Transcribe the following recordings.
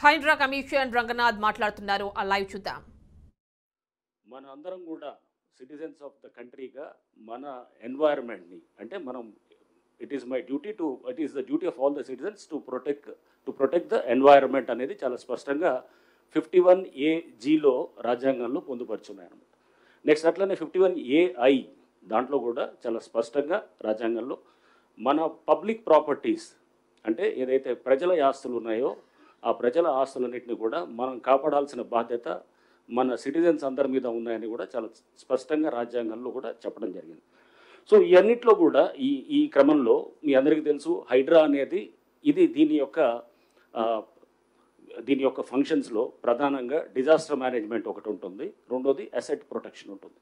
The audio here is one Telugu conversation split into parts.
హైడ్రా కమిషన్ రంగనాథ్ మాట్లాడుతున్నారు. ఆ లైవ్ చూద్దాం. మన అందరం కూడా సిటిజన్స్ ఆఫ్ ద కంట్రీగా మన ఎన్వైరన్మెంట్ని అంటే మనం it is the duty of all the citizens to protect the environment అనేది చాలా స్పష్టంగా 51AGలో రాజ్యాంగంలో పొందుపరుచున్నాయి అన్నమాట. నెక్స్ట్ అట్లనే 51AI దాంట్లో కూడా చాలా స్పష్టంగా రాజ్యాంగంలో మన పబ్లిక్ ప్రాపర్టీస్ అంటే ఏదైతే ప్రజల ఆస్తులు ఉన్నాయో ఆ ప్రజల ఆస్తులన్నింటినీ కూడా మనం కాపాడాల్సిన బాధ్యత మన సిటిజన్స్ అందరి మీద ఉన్నాయని కూడా చాలా స్పష్టంగా రాజ్యాంగంలో కూడా చెప్పడం జరిగింది. సో ఈ అన్నిట్లో కూడా ఈ క్రమంలో మీ అందరికీ తెలుసు హైడ్రా అనేది ఇది దీని యొక్క ఫంక్షన్స్లో ప్రధానంగా డిజాస్టర్ మేనేజ్మెంట్ ఒకటి ఉంటుంది, రెండోది అసెట్ ప్రొటెక్షన్ ఉంటుంది.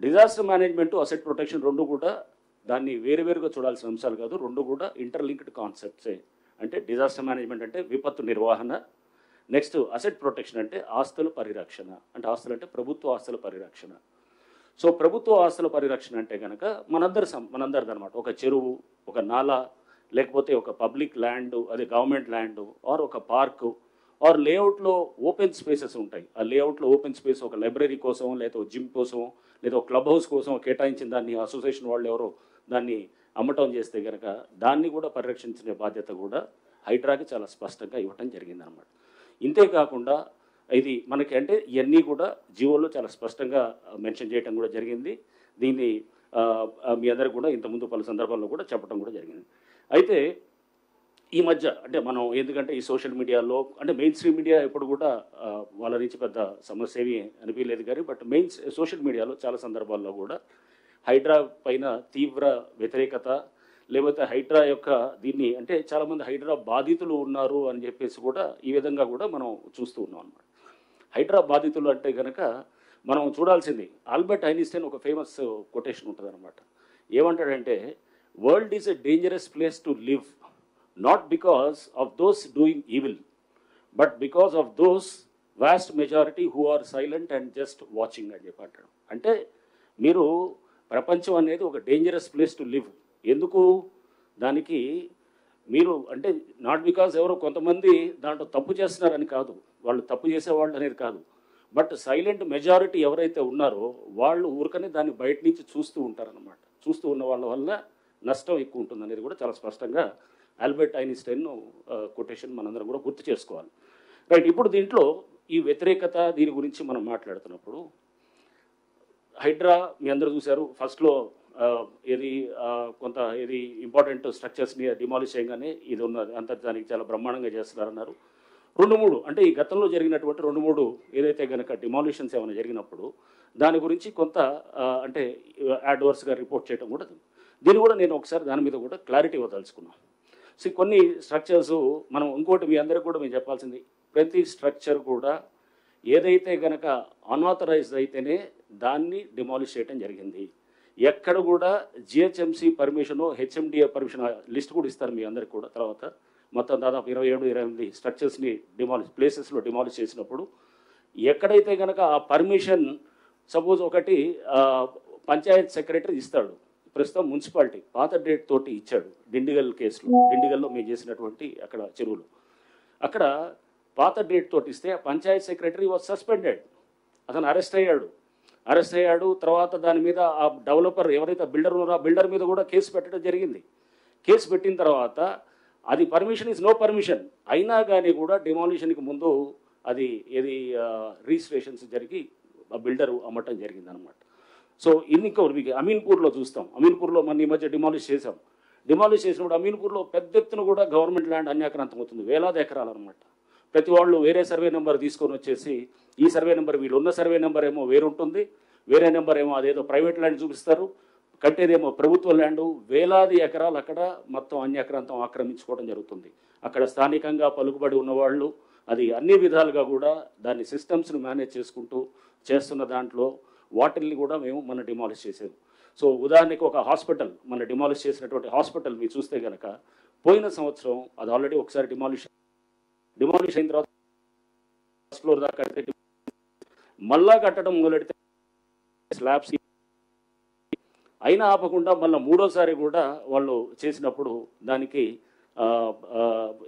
డిజాస్టర్ మేనేజ్మెంట్ అసెట్ ప్రొటెక్షన్ రెండు కూడా దాన్ని వేరువేరుగా చూడాల్సిన అంశాలు కాదు, రెండు కూడా ఇంటర్లింక్డ్ కాన్సెప్ట్సే. అంటే డిజాస్టర్ మేనేజ్మెంట్ అంటే విపత్తు నిర్వహణ, నెక్స్ట్ అసెట్ ప్రొటెక్షన్ అంటే ఆస్తుల పరిరక్షణ, అంటే ఆస్తులు అంటే ప్రభుత్వ ఆస్తుల పరిరక్షణ. సో ప్రభుత్వ ఆస్తుల పరిరక్షణ అంటే కనుక మనందరిది అనమాట. ఒక చెరువు, ఒక నాలా, లేకపోతే ఒక పబ్లిక్ ల్యాండ్, అది గవర్నమెంట్ ల్యాండ్, ఆర్ ఒక పార్కు, ఆర్ లేఅవుట్లో ఓపెన్ స్పేసెస్ ఉంటాయి. ఆ లేఅవుట్లో ఓపెన్ స్పేస్ ఒక లైబ్రరీ కోసం, లేదా ఒక జిమ్ కోసం, లేదా ఒక క్లబ్ హౌస్ కోసం కేటాయించిన దాన్ని అసోసియేషన్ వాళ్ళు ఎవరో దాన్ని అమ్మటం చేస్తే కనుక దాన్ని కూడా పరిరక్షించే బాధ్యత కూడా హైడ్రాకి చాలా స్పష్టంగా ఇవ్వటం జరిగిందనమాట. ఇంతేకాకుండా ఇది మనకి అంటే ఇవన్నీ కూడా జీవోలో చాలా స్పష్టంగా మెన్షన్ చేయడం కూడా జరిగింది. దీన్ని మీ అందరికి కూడా ఇంతకుముందు పలు సందర్భాల్లో కూడా చెప్పడం కూడా జరిగింది. అయితే ఈ మధ్య అంటే మనం ఎందుకంటే ఈ సోషల్ మీడియాలో అంటే మెయిన్ స్ట్రీమ్ మీడియా ఎప్పుడు కూడా వాళ్ళ నుంచి పెద్ద సమస్య ఏమీ అనిపించలేదు కానీ బట్ సోషల్ మీడియాలో చాలా సందర్భాల్లో కూడా హైడ్రా పైన తీవ్ర వ్యతిరేకత, లేకపోతే హైడ్రా యొక్క దీన్ని అంటే చాలామంది హైడ్రా బాధితులు ఉన్నారు అని చెప్పేసి కూడా ఈ విధంగా కూడా మనం చూస్తూ ఉన్నాం అన్నమాట. హైడ్రా బాధితులు అంటే కనుక మనం చూడాల్సింది ఆల్బర్ట్ ఐన్స్టైన్ ఒక ఫేమస్ కొటేషన్ ఉంటుంది అనమాట. ఏమంటాడంటే world is a dangerous place to live not because of those doing evil but because of those vast majority who are silent and just watching అని చెప్పి అంటాడు. అంటే మీరు ప్రపంచం అనేది ఒక డేంజరస్ ప్లేస్ టు లివ్, ఎందుకు దానికి మీరు అంటే నాట్ బికాజ్ ఎవరో కొంతమంది దాంట్లో తప్పు చేస్తున్నారని కాదు, వాళ్ళు తప్పు చేసేవాళ్ళు అనేది కాదు, బట్ సైలెంట్ మెజారిటీ ఎవరైతే ఉన్నారో వాళ్ళు ఊరికనే దాన్ని బయట నుంచి చూస్తూ ఉంటారనమాట. చూస్తూ ఉన్న వాళ్ళ వల్ల నష్టం ఎక్కువ ఉంటుంది అనేది కూడా చాలా స్పష్టంగా ఆల్బర్ట్ ఐన్స్టైన్ కొటేషన్ మనందరం కూడా గుర్తు చేసుకోవాలి. రైట్, ఇప్పుడు దీంట్లో ఈ వ్యతిరేకత దీని గురించి మనం మాట్లాడుతున్నప్పుడు హైడ్రా మీ అందరూ చూశారు ఫస్ట్లో ఏది ఇంపార్టెంట్ స్ట్రక్చర్స్ని డిమాలిష్ చేయగానే ఇది ఉన్నది అంత దానికి చాలా బ్రహ్మాండంగా చేస్తున్నారన్నారు. 2-3 అంటే ఈ గతంలో జరిగినటువంటి 2-3 ఏదైతే కనుక డిమాలిషన్స్ ఏమైనా జరిగినప్పుడు దాని గురించి కొంత అంటే అడ్వర్స్గా రిపోర్ట్ చేయడం కూడా దీన్ని కూడా నేను ఒకసారి దాని మీద కూడా క్లారిటీ ఇవ్వదలుచుకున్నాను. సో కొన్ని స్ట్రక్చర్స్ మనం ఇంకోటి మీ అందరికీ కూడా మేము చెప్పాల్సింది, ప్రతి స్ట్రక్చర్ కూడా ఏదైతే కనుక అన్ఆథరైజ్డ్ అయితేనే దాన్ని డిమాలిష్ చేయడం జరిగింది. ఎక్కడ కూడా GHMC permission, HMDA permission list కూడా ఇస్తారు మీ అందరికి కూడా. తర్వాత మొత్తం దాదాపు 27-28 స్ట్రక్చర్స్ని ప్లేసెస్లో డిమాలిష్ చేసినప్పుడు ఎక్కడైతే కనుక ఆ పర్మిషన్ సపోజ్ ఒకటి పంచాయత్ సెక్రటరీ ఇస్తాడు, ప్రస్తుతం మున్సిపాలిటీ పాత డేట్ తోటి ఇచ్చాడు డిండిగల్ కేసులో, డిండిగల్లో మేము చేసినటువంటి అక్కడ చెరువులు అక్కడ పాత డేట్ తోటి ఇస్తే ఆ పంచాయత్ సెక్రటరీ వాజ్ సస్పెండెడ్, అతను అరెస్ట్ అయ్యాడు. తర్వాత దాని మీద ఆ డెవలపర్ ఎవరైతే బిల్డర్ ఉన్నారో ఆ బిల్డర్ మీద కూడా కేసు పెట్టడం జరిగింది. కేసు పెట్టిన తర్వాత అది పర్మిషన్ ఈజ్ నో పర్మిషన్ అయినా కానీ కూడా డిమాలిషన్కి ముందు అది రిజిస్ట్రేషన్స్ జరిగి ఆ బిల్డరు అమ్మటం జరిగిందనమాట. సో మీకు అమీన్పూర్లో చూస్తాం, అమీన్పూర్లో మన ఈ మధ్య డిమాలిష్ చేసినప్పుడు అమీన్పూర్లో పెద్ద ఎత్తున కూడా గవర్నమెంట్ ల్యాండ్ అన్యాక్రాంతం అవుతుంది, వేలాది ఎకరాలు అనమాట. ప్రతి వాళ్ళు వేరే సర్వే నెంబర్ తీసుకొని వచ్చేసి ఈ సర్వే నెంబర్ వీళ్ళు ఉన్న సర్వే నెంబర్ ఏమో వేరుంటుంది, వేరే నెంబర్ ఏమో అదేదో ప్రైవేట్ ల్యాండ్ చూపిస్తారు, కట్టేదేమో ప్రభుత్వ ల్యాండు. వేలాది ఎకరాలు అక్కడ మొత్తం అన్యాక్రాంతం ఆక్రమించుకోవడం జరుగుతుంది. అక్కడ స్థానికంగా పలుకుబడి ఉన్నవాళ్ళు అది అన్ని విధాలుగా కూడా దాన్ని సిస్టమ్స్ని మేనేజ్ చేసుకుంటూ చేస్తున్న దాంట్లో వాటిల్ని కూడా మేము డిమాలిష్ చేసేది. సో ఉదాహరణకి ఒక హాస్పిటల్ మన డిమాలిష్ చేసినటువంటి హాస్పిటల్ మీరు చూస్తే కనుక పోయిన సంవత్సరం అది ఆల్రెడీ ఒకసారి డిమాలిష్ అయిన తర్వాత ఫస్ట్ ఫ్లోర్ దాకా కడితే మళ్ళా కట్టడం మొదలెడితే స్లాబ్స్ అయినా ఆపకుండా మళ్ళీ 3వ సారి కూడా వాళ్ళు చేసినప్పుడు దానికి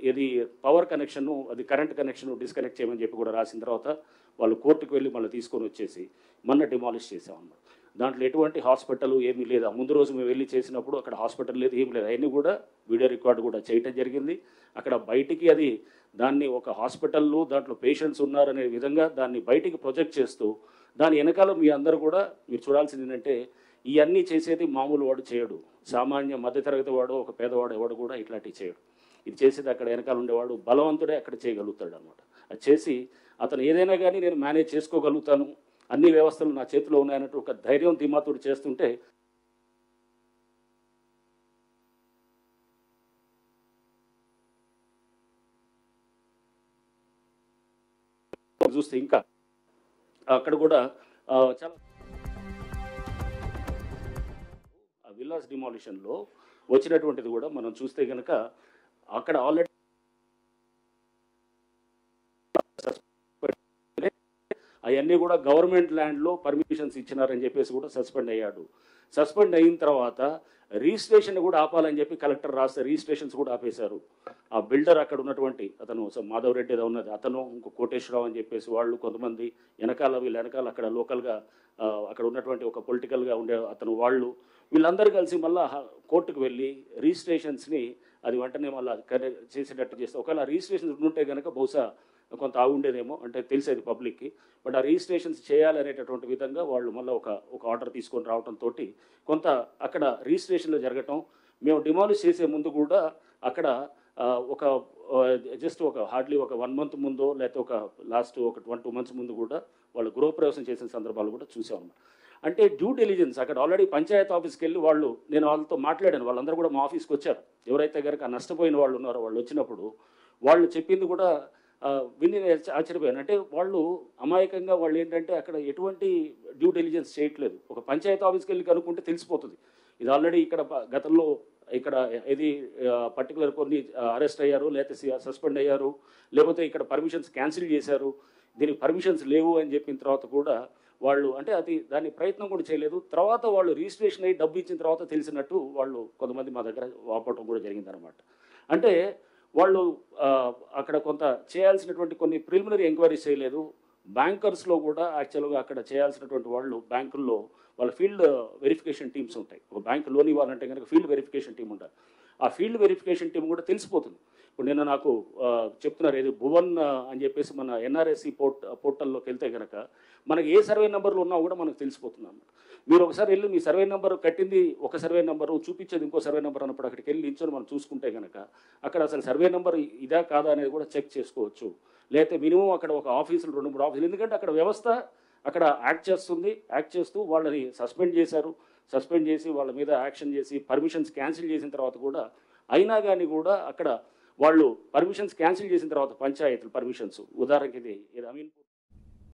ఇది పవర్ కనెక్షన్, అది కరెంట్ కనెక్షన్ డిస్కనెక్ట్ చేయమని చెప్పి కూడా రాసిన తర్వాత వాళ్ళు కోర్టుకు వెళ్ళి మళ్ళీ తీసుకొని వచ్చేసి మొన్న డిమాలిష్ చేసామన్నమాట. దాంట్లో ఎటువంటి హాస్పిటల్ ఏమీ లేదు. ముందు రోజు మేము వెళ్ళి చేసినప్పుడు అక్కడ హాస్పిటల్ లేదు, ఏమీ లేదు. అవన్నీ కూడా వీడియో రికార్డు కూడా చేయటం జరిగింది. అక్కడ బయటికి అది దాన్ని ఒక హాస్పిటల్లో దాంట్లో పేషెంట్స్ ఉన్నారనే విధంగా దాన్ని బయటికి ప్రొజెక్ట్ చేస్తూ దాని వెనకాల మీ అందరూ కూడా మీరు చూడాల్సింది ఏంటంటే ఇవన్నీ చేసేది మామూలు వాడు చేయడు. సామాన్య మధ్యతరగతి వాడు, ఒక పేదవాడు ఎవడు కూడా ఇట్లాంటివి చేయడు. ఇది చేసేది అక్కడ వెనకాల ఉండేవాడు బలవంతుడే అక్కడ చేయగలుగుతాడు అనమాట. అది చేసి అతను ఏదైనా కానీ నేను మేనేజ్ చేసుకోగలుగుతాను, అన్ని వ్యవస్థలు నా చేతిలో ఉన్నాయన్నట్టు ఒక ధైర్యం ధీమాతుడు చేస్తుంటే చూస్తే ఇంకా అక్కడ కూడా చాలా విల్లాస్ డిమాలిషన్లో వచ్చినటువంటిది కూడా మనం చూస్తే కనుక అక్కడ ఆల్రెడీ అవన్నీ కూడా గవర్నమెంట్ ల్యాండ్లో పర్మిషన్స్ ఇచ్చినారని చెప్పేసి కూడా సస్పెండ్ అయ్యాడు. సస్పెండ్ అయిన తర్వాత రిజిస్ట్రేషన్ కూడా ఆపాలని చెప్పి కలెక్టర్ రాస్తే రిజిస్ట్రేషన్స్ కూడా ఆపేశారు. ఆ బిల్డర్ అక్కడ ఉన్నటువంటి అతను మాధవ్ రెడ్డి ఏదో ఉన్నది, అతను ఇంకో కోటేశ్వరరావు అని చెప్పేసి వాళ్ళు కొంతమంది వీళ్ళ వెనకాల అక్కడ లోకల్గా అక్కడ ఉన్నటువంటి ఒక పొలిటికల్గా ఉండే అతను వీళ్ళందరూ కలిసి మళ్ళీ కోర్టుకు వెళ్ళి రిజిస్ట్రేషన్స్ని అది వెంటనే మళ్ళీ చేసేటట్టు చేస్తే ఒకవేళ రిజిస్ట్రేషన్స్ ఉంటే కనుక బహుశా కొంత ఆగుండేదేమో, అంటే తెలిసేది పబ్లిక్కి. బట్ ఆ రిజిస్ట్రేషన్స్ చేయాలనేటటువంటి విధంగా వాళ్ళు మళ్ళీ ఒక ఆర్డర్ తీసుకొని రావడంతో కొంత అక్కడ రిజిస్ట్రేషన్లో జరగటం. మేము డిమాలిష్ చేసే ముందు కూడా అక్కడ ఒక జస్ట్ హార్డ్లీ ఒక 1 month ముందో లేకపోతే ఒక లాస్ట్ ఒక 1-2 months ముందు కూడా వాళ్ళు గృహప్రవేశం చేసిన సందర్భాలు కూడా చూసాము. అంటే డ్యూ డెలిజెన్స్ అక్కడ ఆల్రెడీ పంచాయత్ ఆఫీస్కి వెళ్ళి నేను వాళ్ళతో మాట్లాడాను. వాళ్ళందరూ కూడా మా ఆఫీస్కి వచ్చారు. ఎవరైతే కనుక నష్టపోయిన వాళ్ళు ఉన్నారో వాళ్ళు వచ్చినప్పుడు వాళ్ళు చెప్పింది కూడా విని ఆశ్చర్యపోయాను. అంటే వాళ్ళు అమాయకంగా వాళ్ళు ఏంటంటే అక్కడ ఎటువంటి డ్యూ డెలిజెన్స్ చేయట్లేదు. ఒక పంచాయతీ ఆఫీస్కి వెళ్ళి కనుక్కుంటే తెలిసిపోతుంది. ఇది ఆల్రెడీ ఇక్కడ గతంలో ఇక్కడ ఇది పర్టికులర్ కొన్ని అరెస్ట్ అయ్యారు, లేకపోతే సస్పెండ్ అయ్యారు, లేకపోతే ఇక్కడ పర్మిషన్స్ క్యాన్సిల్ చేశారు, దీనికి పర్మిషన్స్ లేవు అని చెప్పిన తర్వాత కూడా వాళ్ళు అంటే దాని ప్రయత్నం కూడా చేయలేదు. తర్వాత వాళ్ళు రిజిస్ట్రేషన్ అయ్యి డబ్బు ఇచ్చిన తర్వాత తెలిసినట్టు వాళ్ళు కొంతమంది మా దగ్గర వాపటం కూడా జరిగిందనమాట. అంటే వాళ్ళు అక్కడ కొంత చేయాల్సినటువంటి కొన్ని ప్రిలిమినరీ ఎంక్వైరీస్ చేయలేదు. బ్యాంకర్స్లో కూడా యాక్చువల్గా అక్కడ చేయాల్సినటువంటి వాళ్ళు బ్యాంకుల్లో వాళ్ళ ఫీల్డ్ వెరిఫికేషన్ టీమ్స్ ఉంటాయి. ఒక బ్యాంక్ లోన్ ఇవ్వాలంటే కనుక ఫీల్డ్ వెరిఫికేషన్ టీం ఉండాలి. ఆ ఫీల్డ్ వెరిఫికేషన్ టీం కూడా తెలిసిపోతుంది. ఇప్పుడు నిన్న నాకు చెప్తున్నారు ఏది భువన్ అని చెప్పేసి మన ఎన్ఆర్ఎస్సి పోర్టల్లోకి వెళ్తే కనుక మనకి ఏ సర్వే నెంబర్లు ఉన్నా కూడా మనకు తెలిసిపోతుంది అన్నమాట. మీరు ఒకసారి వెళ్ళి మీ సర్వే నెంబర్ కట్టింది ఒక సర్వే నెంబరు, చూపించేది ఇంకో సర్వే నెంబర్ అన్నప్పుడు అక్కడికి వెళ్ళి నిల్చొని మనం చూసుకుంటే కనుక అక్కడ అసలు సర్వే నెంబర్ ఇదా కాదా అనేది కూడా చెక్ చేసుకోవచ్చు. లేకపోతే మినిమం అక్కడ ఒక ఆఫీసులు 2-3 ఆఫీసులు, ఎందుకంటే అక్కడ వ్యవస్థ అక్కడ యాక్ట్ చేస్తూ వాళ్ళని సస్పెండ్ చేసి వాళ్ళ మీద యాక్షన్ చేసి పర్మిషన్స్ క్యాన్సిల్ చేసిన తర్వాత కూడా అయినా కానీ కూడా అక్కడ వాళ్ళు పర్మిషన్స్ క్యాన్సిల్ చేసిన తర్వాత పంచాయతీలు పర్మిషన్స్ ఉదాహరణకి ఇది అమీన్పూర్